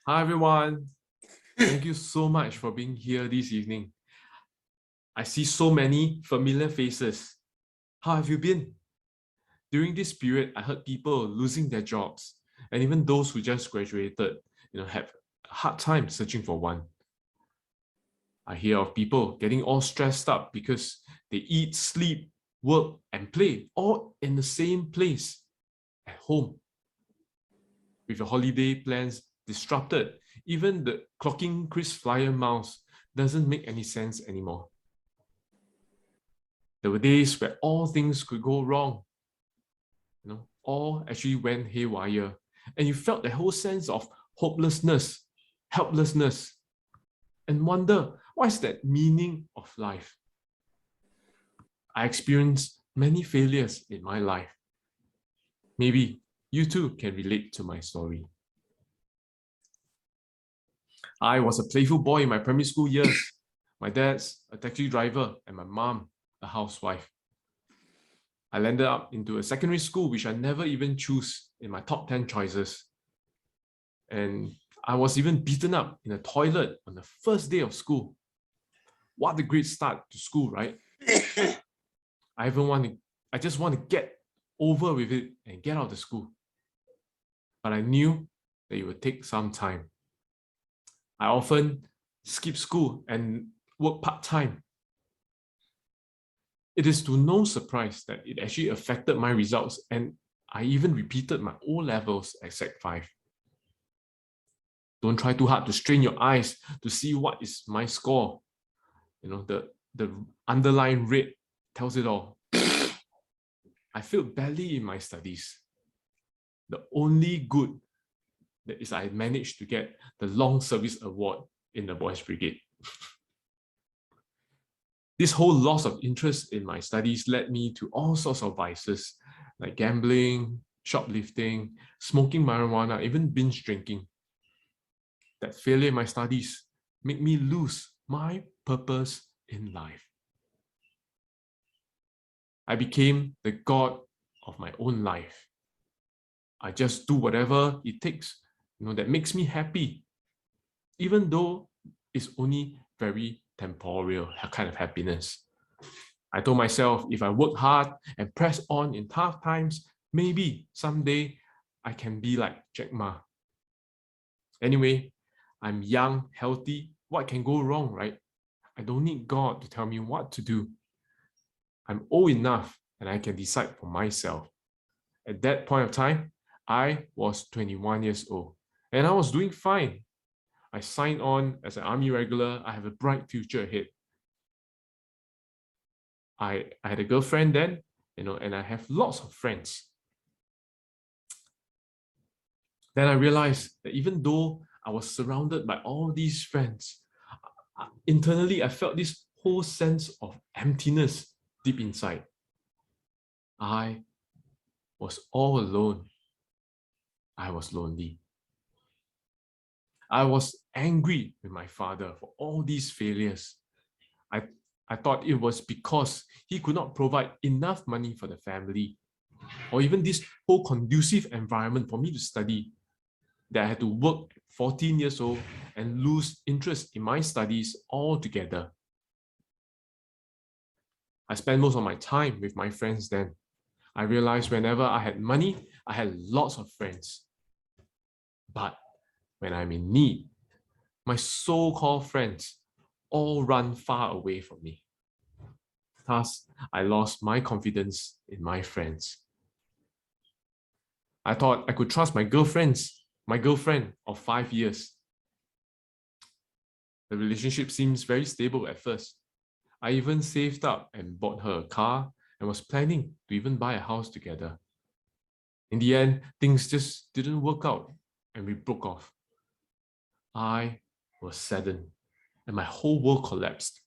Hi everyone. Thank you so much for being here this evening. I see so many familiar faces. How have you been? During this period, I heard people losing their jobs, and even those who just graduated, have a hard time searching for one. I hear of people getting all stressed up because they eat, sleep, work, and play all in the same place at home. With your holiday plans disrupted, even the clocking KrisFlyer miles doesn't make any sense anymore. There were days where all things could go wrong. All actually went haywire. And you felt the whole sense of hopelessness, helplessness, and wonder, what is that meaning of life? I experienced many failures in my life. Maybe you too can relate to my story. I was a playful boy in my primary school years. My dad's a taxi driver and my mom a housewife. I landed up into a secondary school which I never even chose in my top 10 choices. And I was even beaten up in a toilet on the first day of school. What a great start to school, right? I just want to get over with it and get out of school. But I knew that it would take some time. I often skip school and work part-time. It is to no surprise that it actually affected my results, and I even repeated my O levels at Sec 5. Don't try too hard to strain your eyes to see what is my score. The underlying rate tells it all. I failed badly in my studies. The only good that is I managed to get the long service award in the Boys Brigade. This whole loss of interest in my studies led me to all sorts of vices like gambling, shoplifting, smoking marijuana, even binge drinking. That failure in my studies made me lose my purpose in life. I became the god of my own life. I just do whatever it takes, that makes me happy, even though it's only very temporal kind of happiness. I told myself if I work hard and press on in tough times, maybe someday I can be like Jack Ma. Anyway, I'm young, healthy. What can go wrong, right? I don't need God to tell me what to do. I'm old enough and I can decide for myself. At that point of time, I was 21 years old and I was doing fine. I signed on as an army regular. I have a bright future ahead. I had a girlfriend then, and I have lots of friends. Then I realized that even though I was surrounded by all these friends, internally I felt this whole sense of emptiness deep inside. I was all alone. I was lonely. I was angry with my father for all these failures. I thought it was because he could not provide enough money for the family, or even this whole conducive environment for me to study, that I had to work at 14 years old and lose interest in my studies altogether. I spent most of my time with my friends then. I realized whenever I had money, I had lots of friends. But when I'm in need, my so-called friends all run far away from me. Thus, I lost my confidence in my friends. I thought I could trust my girlfriend of 5 years. The relationship seems very stable at first. I even saved up and bought her a car and was planning to even buy a house together. In the end, things just didn't work out and we broke off. I was saddened and my whole world collapsed.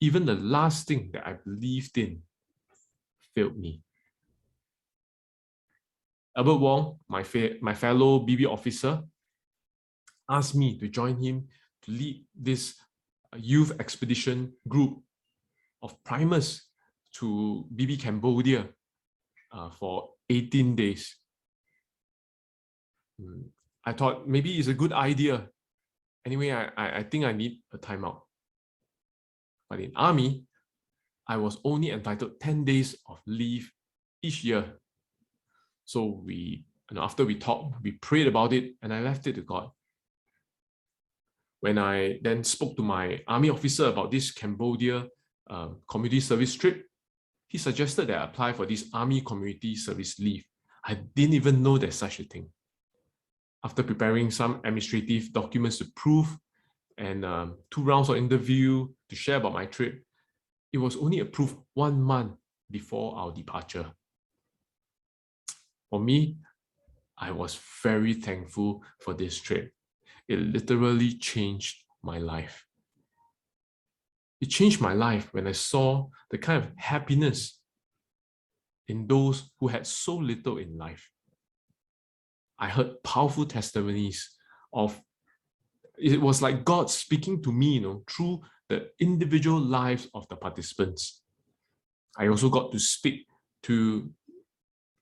Even the last thing that I believed in failed me. Albert Wong, my fellow BB officer, asked me to join him to lead this youth expedition group of primers to BB Cambodia for 18 days. I thought maybe it's a good idea. Anyway, I think I need a timeout. But in army, I was only entitled 10 days of leave each year. So after we talked, we prayed about it, and I left it to God. When I then spoke to my army officer about this Cambodia community service trip, he suggested that I apply for this army community service leave. I didn't even know there's such a thing. After preparing some administrative documents to prove and 2 rounds of interview to share about my trip, it was only approved 1 month before our departure. For me, I was very thankful for this trip. It literally changed my life. It changed my life when I saw the kind of happiness in those who had so little in life. I heard powerful testimonies of, it was like God speaking to me, through the individual lives of the participants. I also got to speak to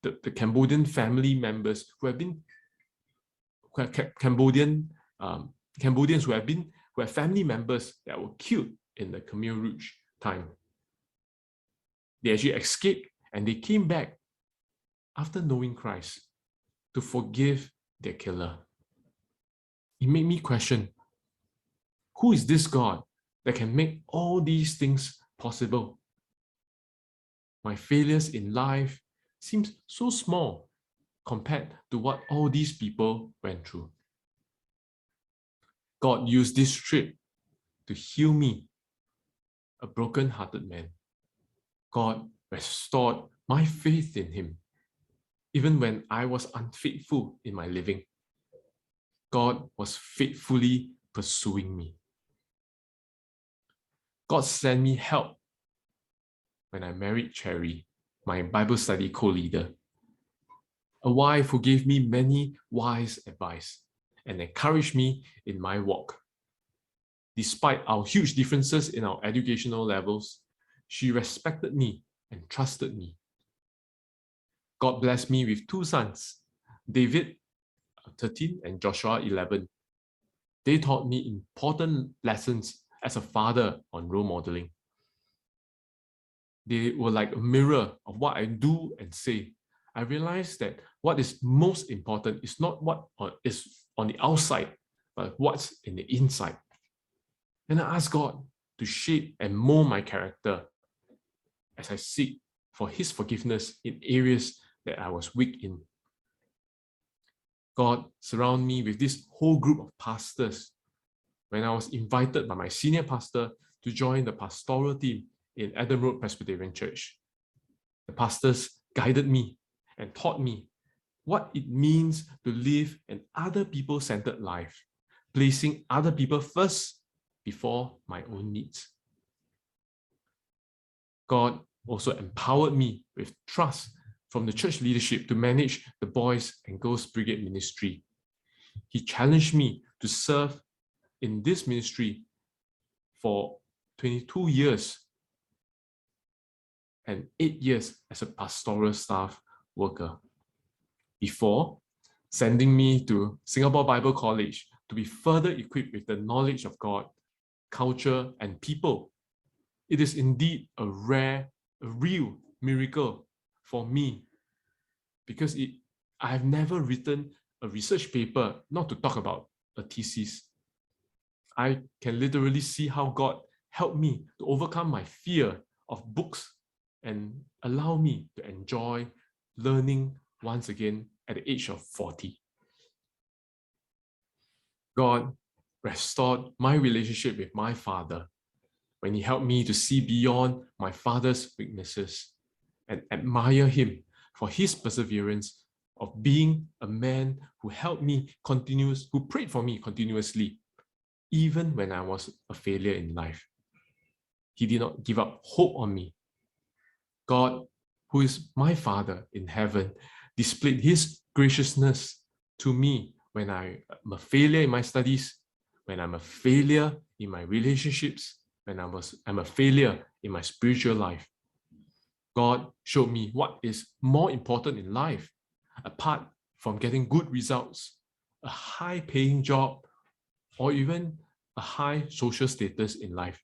the Cambodian family members who have been Cambodians who have family members that were killed in the Khmer Rouge time. They actually escaped and they came back after knowing Christ to forgive their killer. It made me question, who is this God that can make all these things possible? My failures in life seems so small compared to what all these people went through. God used this trip to heal me, a broken-hearted man. God restored my faith in him, even when I was unfaithful in my living. God was faithfully pursuing me. God sent me help when I married Cherry, my Bible study co-leader, a wife who gave me many wise advice and encouraged me in my walk. Despite our huge differences in our educational levels, she respected me and trusted me. God blessed me with 2 sons, David, 13, and Joshua, 11. They taught me important lessons as a father on role modeling. They were like a mirror of what I do and say. I realized that what is most important is not what is on the outside, but what's in the inside. And I asked God to shape and mold my character as I seek for his forgiveness in areas that I was weak in. God surrounded me with this whole group of pastors when I was invited by my senior pastor to join the pastoral team in Adam Road Presbyterian Church. The pastors guided me and taught me what it means to live an other people-centered life, placing other people first before my own needs. God also empowered me with trust from the church leadership to manage the Boys and Girls Brigade ministry. He challenged me to serve in this ministry for 22 years and 8 years as a pastoral staff worker, before sending me to Singapore Bible College to be further equipped with the knowledge of God, culture, and people. It is indeed a real miracle for me, because I have never written a research paper, not to talk about a thesis. I can literally see how God helped me to overcome my fear of books and allow me to enjoy learning once again at the age of 40. God restored my relationship with my father when he helped me to see beyond my father's weaknesses and admire him for his perseverance of being a man who who prayed for me continuously, even when I was a failure in life. He did not give up hope on me. God, who is my Father in heaven, displayed his graciousness to me when I'm a failure in my studies, when I'm a failure in my relationships, when I'm a failure in my spiritual life. God showed me what is more important in life, apart from getting good results, a high-paying job, or even a high social status in life.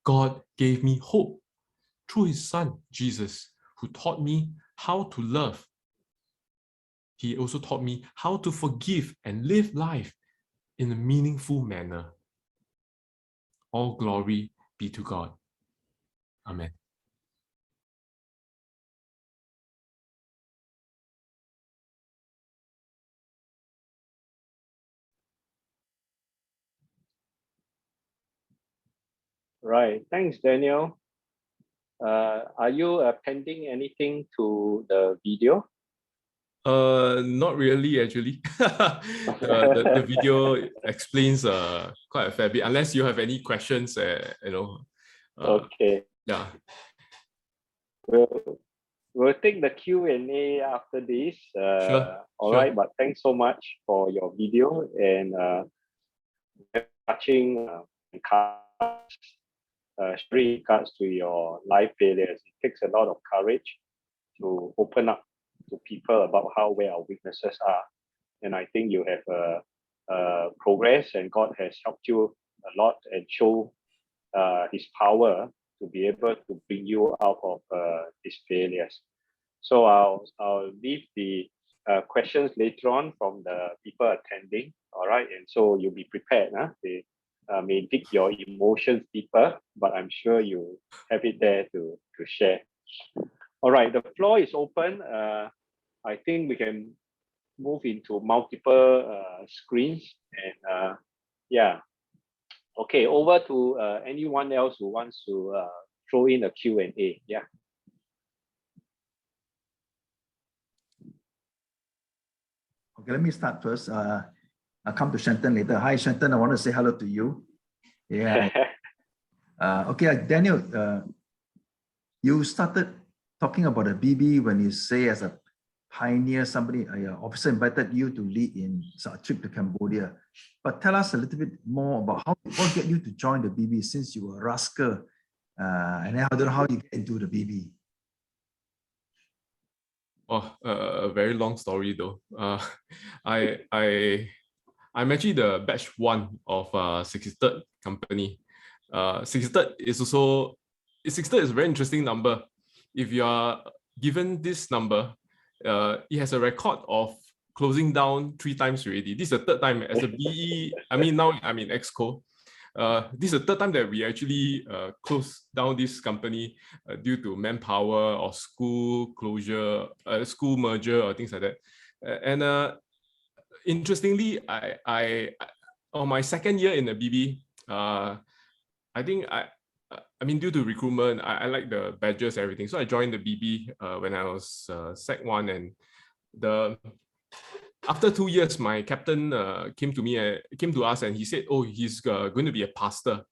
God gave me hope through his son, Jesus, who taught me how to love. He also taught me how to forgive and live life in a meaningful manner. All glory be to God. Amen. Right. Thanks, Daniel. Are you appending anything to the video? Not really, actually. The video explains quite a fair bit. Unless you have any questions, Okay. Yeah. We'll take the Q&A after this. Sure. All right, but thanks so much for your video and touching sharing regards to your life failures. It takes a lot of courage to open up to people about where our weaknesses are. And I think you have progress, and God has helped you a lot and show his power to be able to bring you out of these failures. So I'll leave the questions later on from the people attending. All right, and so you'll be prepared. They may dig your emotions deeper, but I'm sure you have it there to share. All right, the floor is open. I think we can move into multiple screens, and yeah. Okay, over to anyone else who wants to throw in a Q&A. Yeah. Okay, let me start first. I'll come to Shenton later. Hi, Shenton. I want to say hello to you. Yeah. Okay, Daniel, you started talking about a BB when you say as a pioneer, somebody, an officer invited you to lead in a trip to Cambodia. But tell us a little bit more about what get you to join the BB since you were a rascal, and I don't know how you get into the BB. Oh, a very long story though. I'm actually the batch 1 of 63rd company. 63rd is also 63rd is a very interesting number. If you are given this number, it has a record of closing down 3 times already. This is the 3rd time as a BE. I mean, now I'm in Exco. This is the 3rd time that we actually closed down this company due to manpower or school closure, school merger or things like that. And interestingly, I on my 2nd year in the BB, I think I mean, due to recruitment, I like the badges, everything. So I joined the BB when I was Sec 1, and after 2 years, my captain came to us and he said, "Oh, he's going to be a pastor,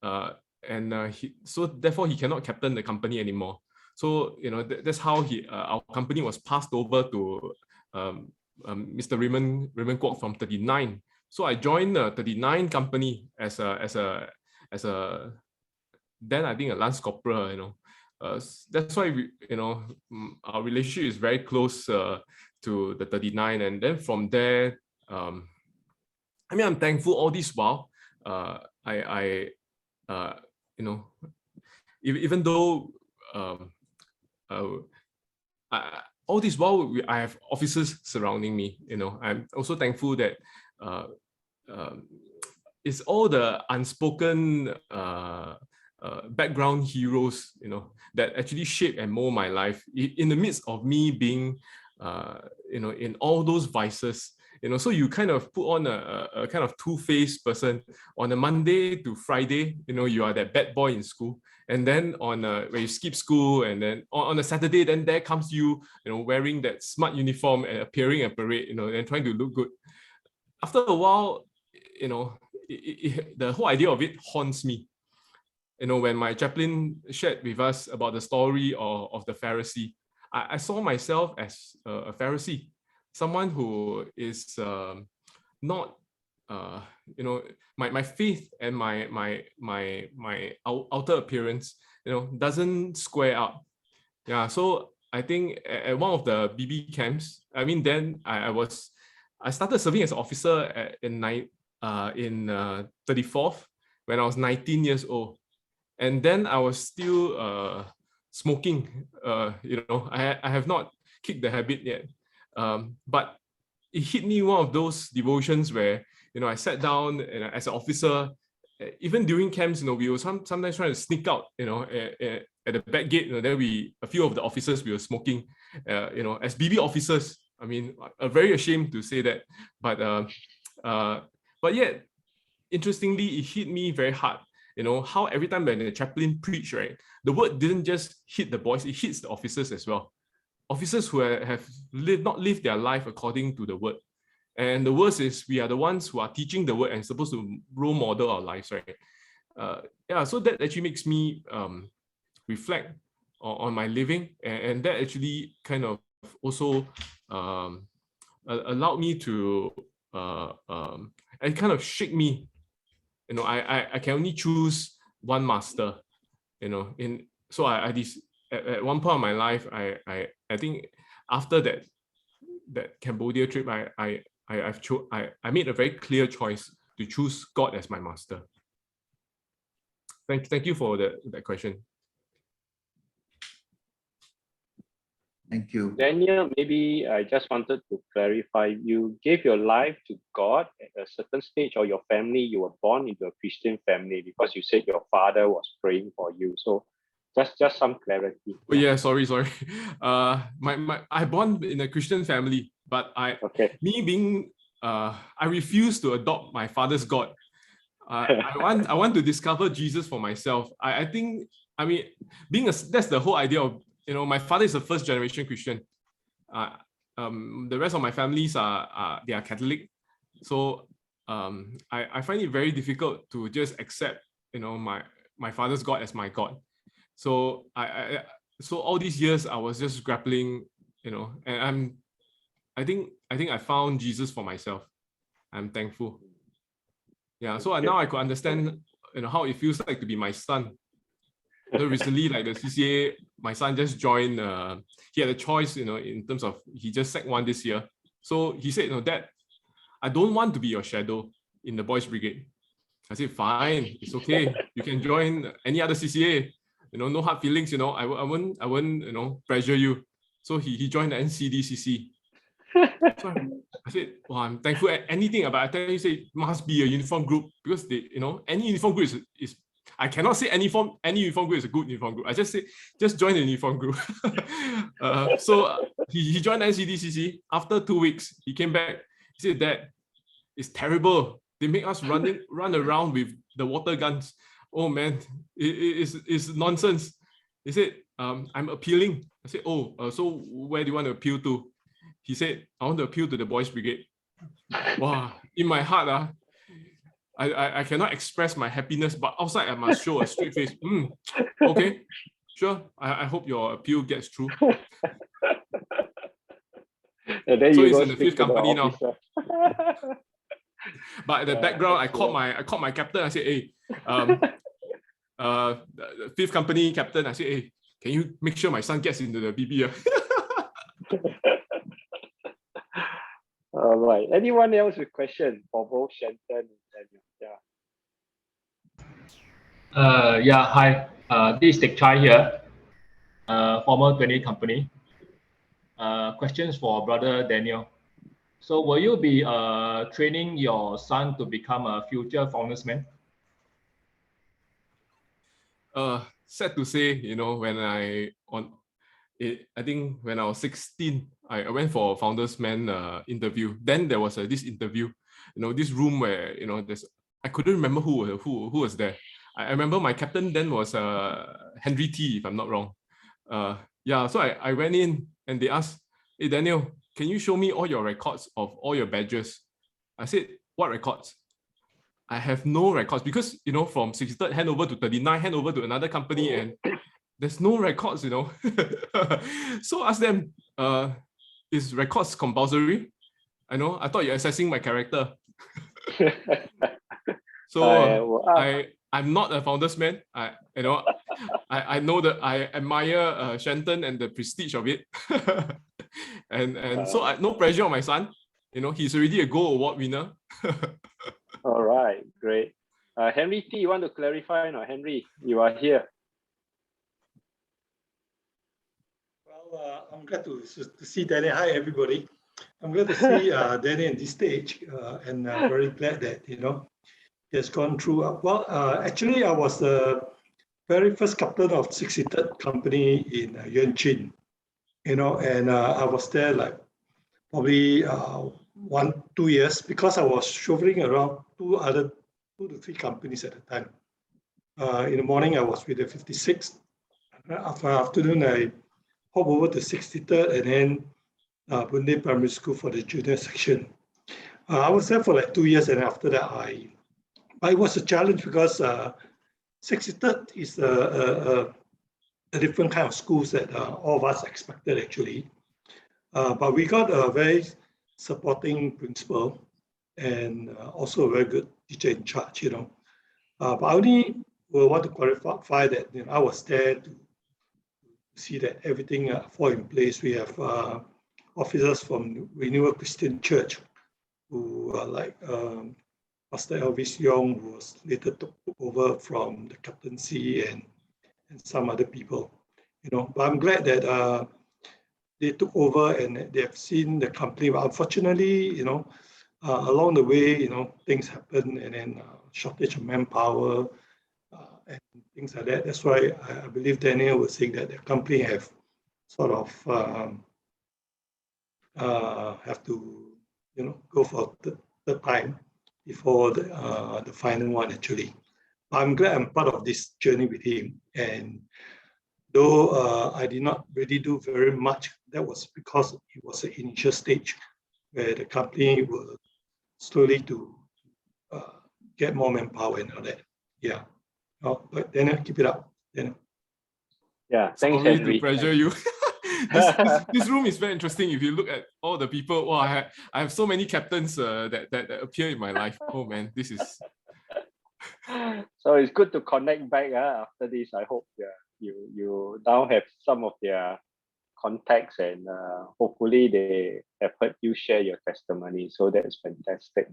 so therefore he cannot captain the company anymore." So that's how our company was passed over to Mr. Raymond Kwok from 39. So I joined the 39 company as a then I think a lance corporal. That's why our relationship is very close to the 39, and then from there, I mean, I'm thankful all this while. Even though all this while I have officers surrounding me, I'm also thankful that it's all the unspoken background heroes, that actually shape and mold my life in the midst of me being, in all those vices. So you kind of put on a kind of two-faced person. On a Monday to Friday, you are that bad boy in school, and then when you skip school, and then on a Saturday, then there comes you, wearing that smart uniform and appearing at parade, and trying to look good. After a while, the whole idea of it haunts me. When my chaplain shared with us about the story of the Pharisee, I saw myself as a Pharisee, someone who is not, my faith and my outer appearance, doesn't square up. Yeah, so I think at one of the BB camps, I mean, then I was I started serving as an officer in 34th when I was 19 years old. And then I was still smoking. I have not kicked the habit yet. But it hit me one of those devotions where, I sat down and as an officer, even during camps, we were sometimes trying to sneak out, at the back gate. There a few of the officers, we were smoking, as BB officers. I mean, I'm very ashamed to say that, but yet, interestingly, it hit me very hard. How every time when the chaplain preached, right, the word didn't just hit the boys, it hits the officers as well. Officers who have not lived their life according to the word. And the worst is we are the ones who are teaching the word and supposed to role model our lives, right? So that actually makes me reflect on my living, and that actually kind of also allowed me to and kind of shake me. I can only choose one master. At one point of my life, I think after that Cambodia trip, I made a very clear choice to choose God as my master. Thank you for that question. Thank you. Daniel, maybe I just wanted to clarify, you gave your life to God at a certain stage, or your family, you were born into a Christian family, because you said your father was praying for you. So just some clarity. Oh yeah, sorry. I born in a Christian family, but I refuse to adopt my father's God. I want to discover Jesus for myself. I mean, that's the whole idea of, my father is a first generation Christian. The rest of my families they are Catholic. So I find it very difficult to just accept, my father's God as my God. So so all these years I was just grappling, and I think I found Jesus for myself. I'm thankful. Yeah, so now I could understand, how it feels like to be my son. Recently, like the CCA, my son just joined. He had a choice, in terms of he just Sec 1 this year. So he said, Dad, I don't want to be your shadow in the boys' brigade. I said, fine, it's okay. You can join any other CCA. No hard feelings. I won't, pressure you. So he joined the NCDCC. So I said, well, I'm thankful at anything, but I tell you, say it must be a uniform group, because they, any uniform group is I cannot say any uniform group is a good uniform group. I just say just join the uniform group. So he joined NCDCC. After 2 weeks, he came back. He said, Dad, it's terrible. They make us run around with the water guns. Oh man, it's nonsense. He said, I'm appealing. I said, so where do you want to appeal to? He said, I want to appeal to the boys' brigade. Wow, in my heart, I cannot express my happiness, but outside I must show a straight face. Okay, sure. I hope your appeal gets through. And then so you he's in the 5th company now. But at the background, I called my captain. I said, hey, the 5th company captain. I said, hey, can you make sure my son gets into the BB? All right. Anyone else with question for both Shenton and Daniel? Yeah. Hi. This is Teck Chai here, former 20 company. Questions for brother Daniel. So will you be training your son to become a future foundersman? Sad to say, when I think when I was 16, I went for a foundersman interview. Then there was this interview, this room where I couldn't remember who was there. I remember my captain then was Henry T, if I'm not wrong. So I went in and they asked, hey Daniel, can you show me all your records of all your badges? I said, what records? I have no records, because from 63rd hand over to 39, hand over to another company, and there's no records. So ask them, is records compulsory? I thought you're assessing my character. So I'm not a foundersman. I know that I admire Shenton and the prestige of it, and so no pressure on my son. he's already a Gold Award winner. All right, great. Henry T, you want to clarify? No, Henry, you are here. Well, I'm glad to see Danny. Hi, everybody. I'm glad to see Danny in this stage, and very glad that he has gone through. Actually, I was the very first captain of 63rd company in Yuanjin, and I was there like probably 1-2 years because I was chauffeuring around two to three companies at the time. In the morning, I was with the 56th. After afternoon, I hop over to 63rd and then Boon Primary School for the junior section. I was there for like 2 years, and after that, it was a challenge because 63rd is a different kind of schools that all of us expected actually. But we got a very supporting principal and also a very good teacher in charge, But I only will want to clarify that I was there to see that everything fall in place. We have officers from Renewal Christian Church who are like Pastor Elvis Young, who was later took over from the captaincy, and some other people, But I'm glad that they took over and they have seen the company. But unfortunately, along the way, things happen, and then shortage of manpower and things like that. That's why I believe Daniel was saying that the company have sort of have to, go for the time before the final one actually. I'm glad I'm part of this journey with him, and though I did not really do very much, that was because it was an initial stage where the company will slowly to get more manpower and all that. Yeah. But Daniel, keep it up. Daniel. Yeah, thanks, Sorry Henry. to pressure you. this room is very interesting. If you look at all the people, wow, I have so many captains that appear in my life. Oh man, this is. So it's good to connect back after this. I hope you now have some of their contacts, and hopefully they have heard you share your testimony. So that's fantastic.